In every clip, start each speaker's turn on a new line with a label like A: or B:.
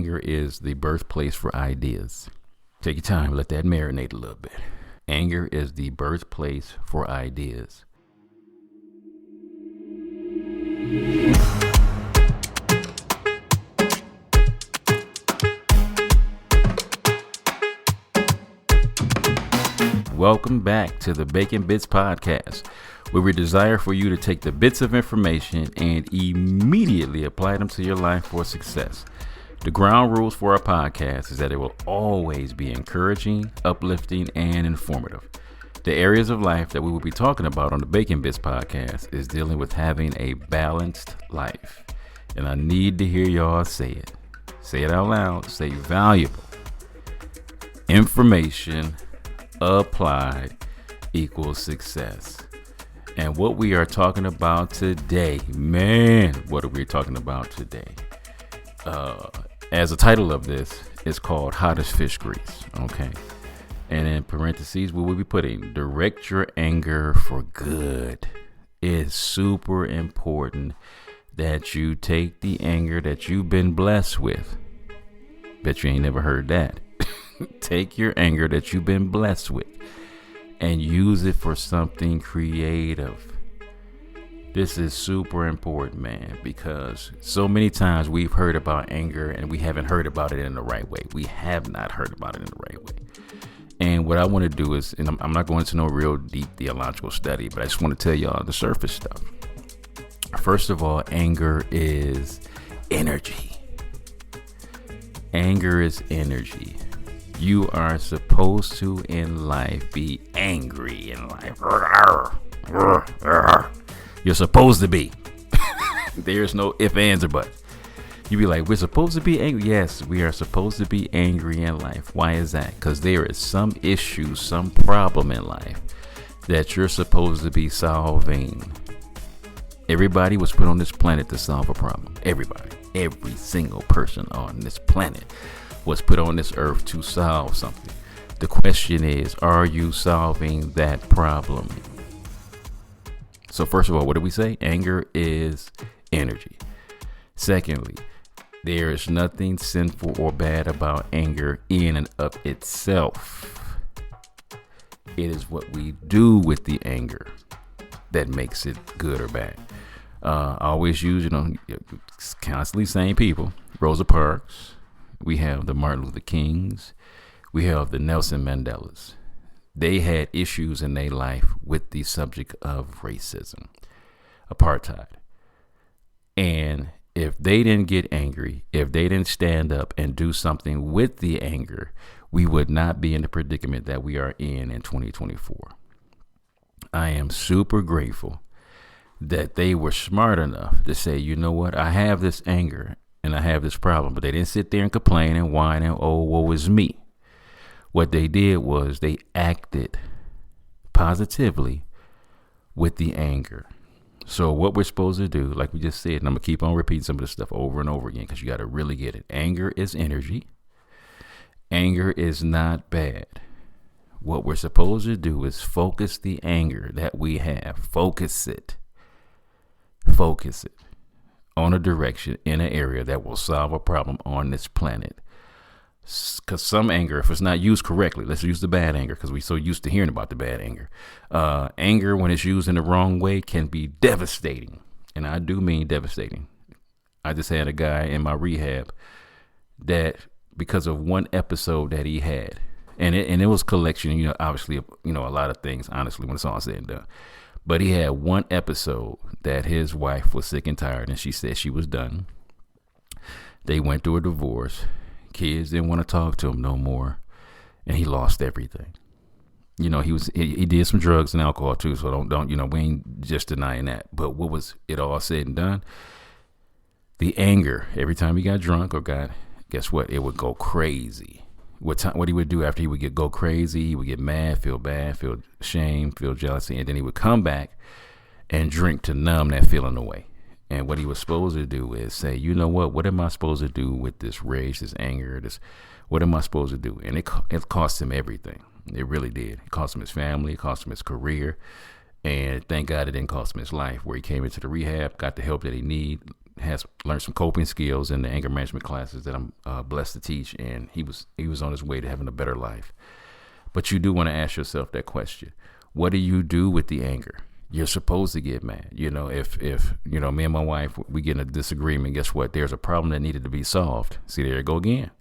A: anger is the birthplace for ideas. Take your time, let that marinate a little bit. Anger is the birthplace for ideas. Welcome back to the Bacon Bits Podcast, where we desire for you to take the bits of information and immediately apply them to your life for success. The ground rules for our podcast is that it will always be encouraging, uplifting, and informative. The areas of life that we will be talking about on the Bacon Bits Podcast is dealing with having a balanced life. And I need to hear y'all say it. Say it out loud. Say valuable. Information applied equals success. And what we are talking about today, what are we talking about today? As the title of this is called Hot as Fish Grease, okay? And in parentheses, we will be putting direct your anger for good. It's super important that you take the anger that you've been blessed with. Bet you ain't never heard that. Take your anger that you've been blessed with and use it for something creative. This is super important, man, because so many times we've heard about anger and we haven't heard about it in the right way. We have not heard about it in the right way. And what I want to do is, and I'm not going into no real deep theological study, but I just want to tell y'all the surface stuff. First of all, anger is energy. Anger is energy. You are supposed to in life be angry in life. You're supposed to be. There's no ifs, ands, or buts. You be like, we're supposed to be angry. Yes, we are supposed to be angry in life. Why is that? Because there is some issue, some problem in life that you're supposed to be solving. Everybody was put on this planet to solve a problem. Everybody, every single person on this planet was put on this earth to solve something. The question is, are you solving that problem? So first of all, what did we say? Anger is energy. Secondly, there is nothing sinful or bad about anger in and of itself. It is what we do with the anger that makes it good or bad. I always use, constantly same people. Rosa Parks. We have the Martin Luther Kings. We have the Nelson Mandelas. They had issues in their life with the subject of racism, apartheid. And if they didn't get angry, if they didn't stand up and do something with the anger, we would not be in the predicament that we are in 2024. I am super grateful that they were smart enough to say, you know what, I have this anger and I have this problem, but they didn't sit there and complain and whine and, oh, woe is me. What they did was they acted positively with the anger. So what we're supposed to do, like we just said, and I'm going to keep on repeating some of this stuff over and over again because you got to really get it. Anger is energy. Anger is not bad. What we're supposed to do is focus the anger that we have. Focus it on a direction in an area that will solve a problem on this planet. Because some anger, if it's not used correctly, let's use the bad anger because we're so used to hearing about the bad anger. Anger, when it's used in the wrong way, can be devastating. And I do mean devastating. I just had a guy in my rehab that because of one episode that he had, and it was collection, obviously, a lot of things, honestly, when it's all said and done. But he had one episode that his wife was sick and tired, and she said she was done. They went through a divorce. Kids didn't want to talk to him no more, and he lost everything. He did some drugs and alcohol too, so don't we ain't just denying that. But what was it all said and done? The anger, every time he got drunk or guess what? It would go crazy. What he would do after he would go crazy, he would get mad, feel bad, feel shame, feel jealousy, and then he would come back and drink to numb that feeling away. And what he was supposed to do is say, you know what am I supposed to do with this rage, this anger, what am I supposed to do? And it cost him everything. It really did. It cost him his family, it cost him his career, and thank God it didn't cost him his life, where he came into the rehab, got the help that he needed, has learned some coping skills in the anger management classes that I'm blessed to teach, and he was on his way to having a better life. But you do want to ask yourself that question: what do you do with the anger? You're supposed to get mad. If me and my wife, we get in a disagreement, guess what? There's a problem that needed to be solved. See, there you go again.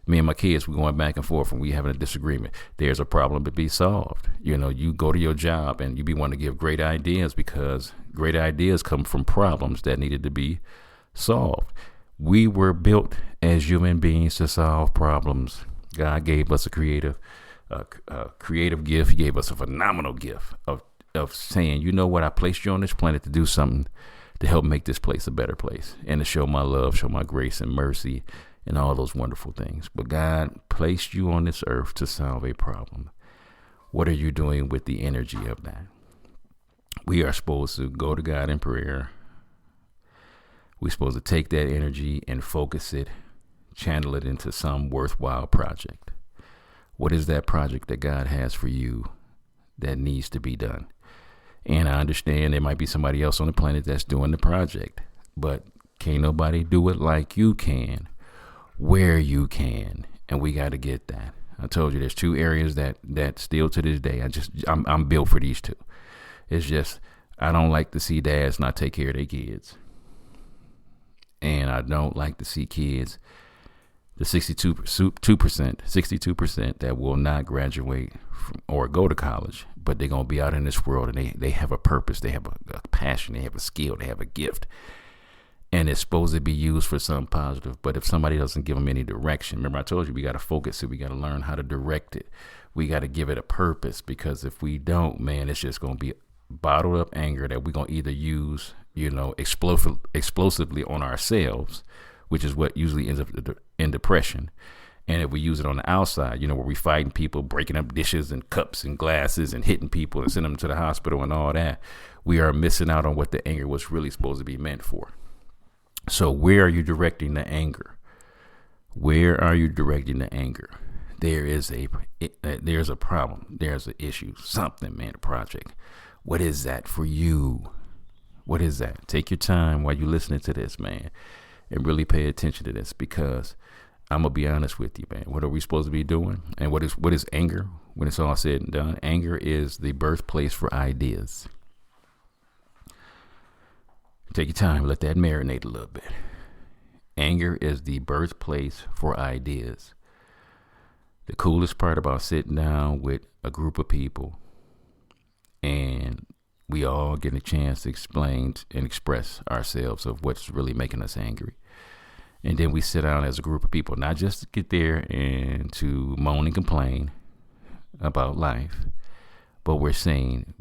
A: Me and my kids, we're going back and forth and we having a disagreement. There's a problem to be solved. You go to your job and you be wanting to give great ideas, because great ideas come from problems that needed to be solved. We were built as human beings to solve problems. God gave us a creative gift. He gave us a phenomenal gift of saying, you know what, I placed you on this planet to do something to help make this place a better place, and to show my love, show my grace and mercy, and all those wonderful things. But God placed you on this earth to solve a problem. What are you doing with the energy of that? We are supposed to go to God in prayer. We're supposed to take that energy and focus it, channel it into some worthwhile project. What is that project that God has for you that needs to be done? And I understand there might be somebody else on the planet that's doing the project, but can't nobody do it like you can, where you can. And we got to get that. I told you there's two areas that still to this day, I'm built for these two. It's just, I don't like to see dads not take care of their kids. And I don't like to see kids, the 62% that will not graduate or go to college, but they're going to be out in this world and they have a purpose, they have a passion, they have a skill, they have a gift. And it's supposed to be used for something positive. But if somebody doesn't give them any direction, remember I told you we got to focus it. We got to learn how to direct it. We got to give it a purpose, because if we don't, man, it's just going to be bottled up anger that we're going to either use, explosively on ourselves, which is what usually ends up in depression. And if we use it on the outside, where we fighting people, breaking up dishes and cups and glasses and hitting people and sending them to the hospital and all that, we are missing out on what the anger was really supposed to be meant for. So where are you directing the anger? Where are you directing the anger? There's a problem. There's an issue. Something, man, a project. What is that for you? What is that? Take your time while you're listening to this, man, and really pay attention to this, because I'm going to be honest with you, man. What are we supposed to be doing? And what is anger? When it's all said and done, anger is the birthplace for ideas. Take your time, let that marinate a little bit. Anger is the birthplace for ideas. The coolest part about sitting down with a group of people and we all get a chance to explain and express ourselves of what's really making us angry. And then we sit down as a group of people, not just to get there and to moan and complain about life, but we're saying,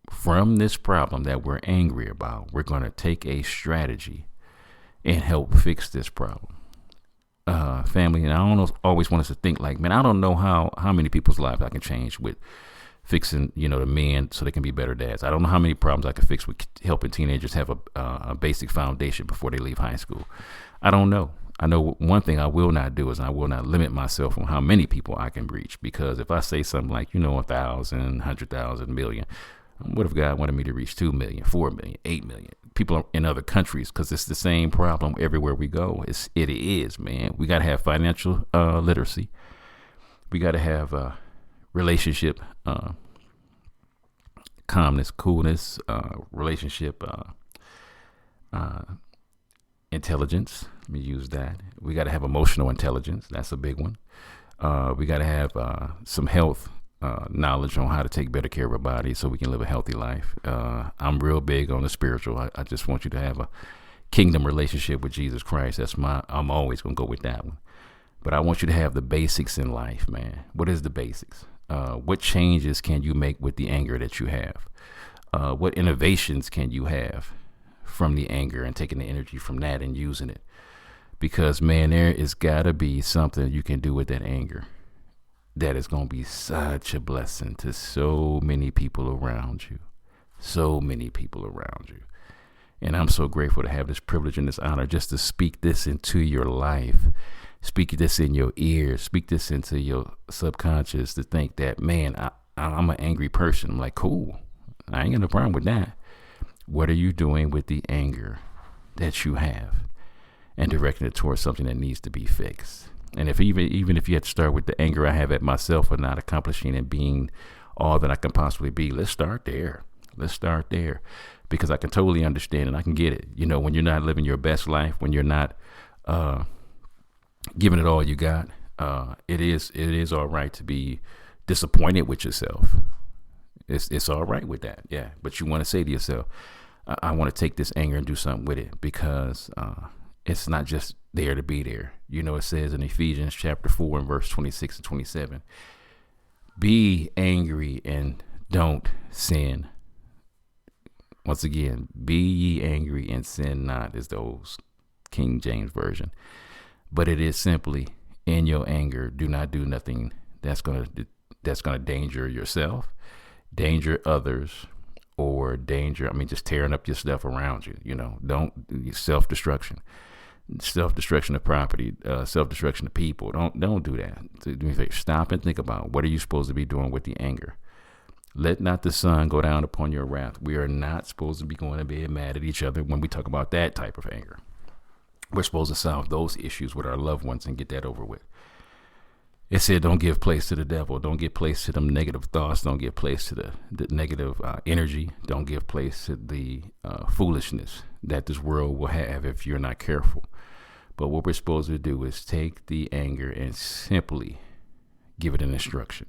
A: from this problem that we're angry about, we're going to take a strategy and help fix this problem. Family, and I don't always want us to think like, man, I don't know how many people's lives I can change with fixing, the men so they can be better dads. I don't know how many problems I can fix with helping teenagers have a basic foundation before they leave high school. I don't know. I know one thing I will not do is I will not limit myself on how many people I can reach, because if I say something like, 1,000, 100,000, million, what if God wanted me to reach 2 million, 4 million, 8 million people in other countries? Because it's the same problem everywhere we go. It is, man. We got to have financial literacy. We got to have relationship calmness, coolness, relationship intelligence. Let me use that. We got to have emotional intelligence. That's a big one. We got to have some health knowledge on how to take better care of our body so we can live a healthy life. I'm real big on the spiritual. I just want you to have a kingdom relationship with Jesus Christ. I'm always going to go with that one. But I want you to have the basics in life, man. What is the basics? What changes can you make with the anger that you have? What innovations can you have from the anger and taking the energy from that and using it? Because, man, there is got to be something you can do with that anger that is going to be such a blessing to so many people around you. So many people around you. And I'm so grateful to have this privilege and this honor just to speak this into your life. Speak this in your ears. Speak this into your subconscious to think that, man, I'm an angry person. I'm like, cool. I ain't got no problem with that. What are you doing with the anger that you have? and directing it towards something that needs to be fixed. And if even if you had to start with the anger I have at myself for not accomplishing and being all that I can possibly be, let's start there. Because I can totally understand and I can get it. You know, when you're not living your best life, when you're not giving it all you got, it is all right to be disappointed with yourself. It's all right with that, yeah. But you want to say to yourself, I want to take this anger and do something with it, because it's not just there to be there. You know, it says in Ephesians chapter 4 and verse 26 and 27, be angry and don't sin. Once again, be ye angry and sin not, is the old King James version. But it is simply, in your anger, do not do nothing that's gonna danger yourself, danger others, or just tearing up your stuff around you. You know, don't self-destruction of property, self-destruction of people. Don't do that. Stop and think about, what are you supposed to be doing with the anger? Let not the sun go down upon your wrath. We are not supposed to be going to be mad at each other when we talk about that type of anger. We're supposed to solve those issues with our loved ones and get that over with. It said, don't give place to the devil. Don't give place to them negative thoughts. Don't give place to the negative energy. Don't give place to the foolishness that this world will have if you're not careful. But what we're supposed to do is take the anger and simply give it an instruction.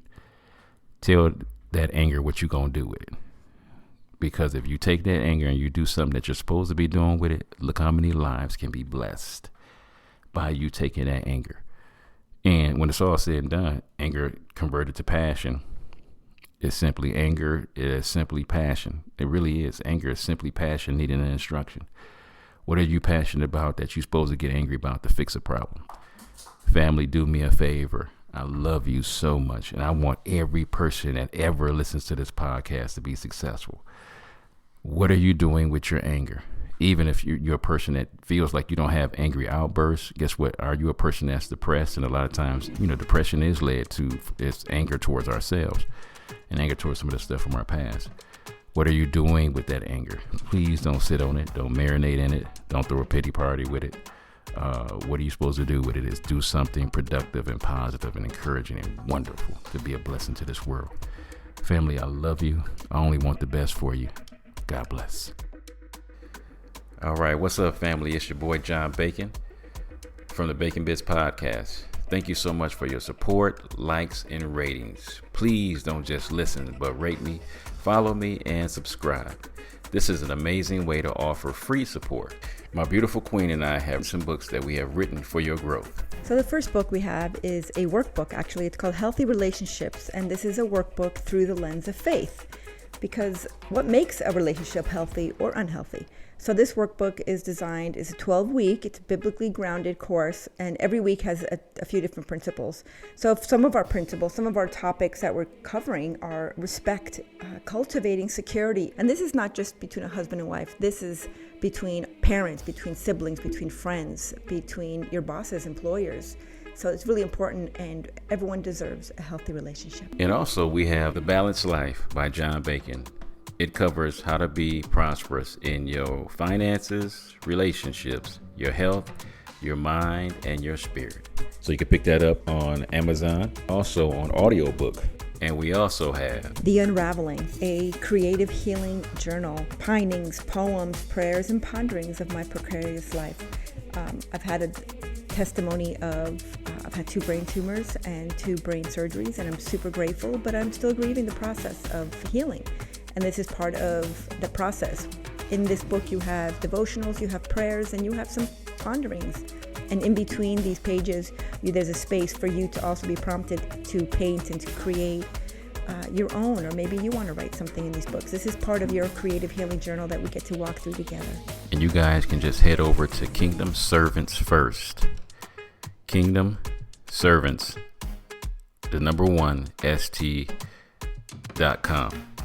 A: Tell that anger what you're going to do with it. Because if you take that anger and you do something that you're supposed to be doing with it, look how many lives can be blessed by you taking that anger. And when it's all said and done, anger converted to passion is simply anger. It is simply passion. It really is. Anger is simply passion needing an instruction. What are you passionate about that you're supposed to get angry about to fix a problem? Family, do me a favor. I love you so much, and I want every person that ever listens to this podcast to be successful. What are you doing with your anger? Even if you're a person that feels like you don't have angry outbursts, guess what? Are you a person that's depressed? And a lot of times, depression is led to it's anger towards ourselves and anger towards some of the stuff from our past. What are you doing with that anger? Please don't sit on it. Don't marinate in it. Don't throw a pity party with it. What are you supposed to do with it is do something productive and positive and encouraging and wonderful to be a blessing to this world. Family, I love you. I only want the best for you. God bless. All right. What's up, family? It's your boy, John Bacon from the Bacon Bits Podcast. Thank you so much for your support, likes, and ratings. Please don't just listen, but rate me, follow me, and subscribe. This is an amazing way to offer free support. My beautiful queen and I have some books that we have written for your growth.
B: So the first book we have is a workbook, actually. It's called Healthy Relationships, and this is a workbook through the lens of faith. Because what makes a relationship healthy or unhealthy? So this workbook is a 12-week, it's a biblically grounded course, and every week has a few different principles. So some of our principles, some of our topics that we're covering are respect, cultivating security. And this is not just between a husband and wife. This is between parents, between siblings, between friends, between your bosses, employers. So it's really important, and everyone deserves a healthy relationship.
A: And also we have The Balanced Life by John Bacon. It covers how to be prosperous in your finances, relationships, your health, your mind, and your spirit. So you can pick that up on Amazon, also on audiobook. And we also have
B: The Unraveling, a creative healing journal, pinings, poems, prayers, and ponderings of my precarious life. I've had a testimony of I've had 2 brain tumors and 2 brain surgeries, and I'm super grateful, but I'm still grieving the process of healing. And this is part of the process. In this book, you have devotionals, you have prayers, and you have some ponderings. And in between these pages, there's a space for you to also be prompted to paint and to create your own, or maybe you want to write something in these books. This is part of your creative healing journal that we get to walk through together.
A: And you guys can just head over to Kingdom Servants First. Kingdom Servants, the number 1, st.com.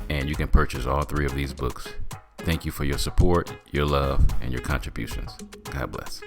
A: And you can purchase all 3 of these books. Thank you for your support, your love, and your contributions. God bless.